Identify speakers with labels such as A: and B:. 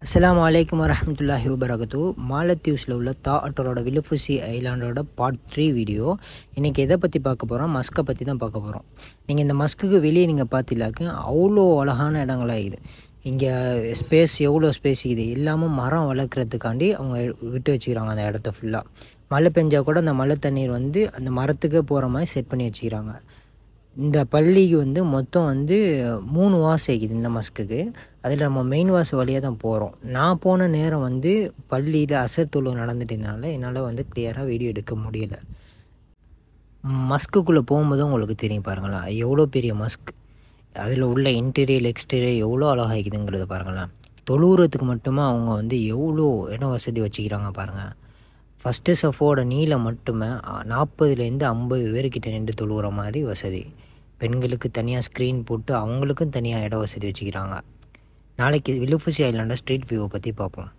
A: அஸ்ஸலாமு அலைக்கும் வரஹ்மத்துல்லாஹி வபரகாத்து. மாலத்தீவ்ஸில் உள்ள தாஅட்டரோட வில்லுஃபுசி ஐலாண்டோட பார்ட் 3 வீடியோ. இன்றைக்கி எதை பற்றி பார்க்க போகிறோம்? மஸ்கை பற்றி தான் பார்க்க போகிறோம். நீங்கள் இந்த மஸ்குக்கு வெளியே நீங்கள் பார்த்திலாக்க அவ்வளோ அழகான இடங்களாக இது. இங்கே ஸ்பேஸ் எவ்வளோ ஸ்பேஸ் இது எல்லாமும் மரம் வளர்க்குறதுக்காண்டி அவங்க விட்டு வச்சுக்கிறாங்க அந்த இடத்த ஃபுல்லாக. மழை பெஞ்சால் கூட அந்த மழை தண்ணீர் அந்த மரத்துக்கே போகிற மாதிரி செட் பண்ணி வச்சுக்கிறாங்க. இந்த பள்ளிக்கு மொத்தம் 3 வாசை இருக்குது இந்த மஸ்குக்கு. அதில் நம்ம மெயின் வாசல் வழியாக தான் போகிறோம். நான் போன நேரம் பள்ளியில் அசர் தொழுகை நடந்துட்டதுனால என்னால் கிளியராக வீடியோ எடுக்க முடியலை. மஸ்குக்குள்ளே போகும்போது உங்களுக்கு தெரியும் பாருங்களேன், எவ்வளோ பெரிய மஸ்க். அதில் உள்ள இன்டீரியர் எக்ஸ்டீரியர் எவ்வளோ அழகாக இருக்குதுங்கிறத பாருங்களேன். தொழுகிறதுக்கு மட்டுமே அவங்க எவ்வளோ இடம் வசதி வச்சுக்கிறாங்க பாருங்கள். ஃபஸ்ட்டு சஃபோட நீளம் மட்டுமே 40லேருந்து 50 பேர்கிட்ட நின்று தொழுகிற மாதிரி வசதி. பெண்களுக்கு தனியாக ஸ்க்ரீன் போட்டு அவங்களுக்கும் தனியாக இட வசதி வச்சுக்கிறாங்க. நாளைக்கு வில்லுஃபுசி ஐலாண்டை ஸ்ட்ரீட் வியூவை பற்றி பார்ப்போம்.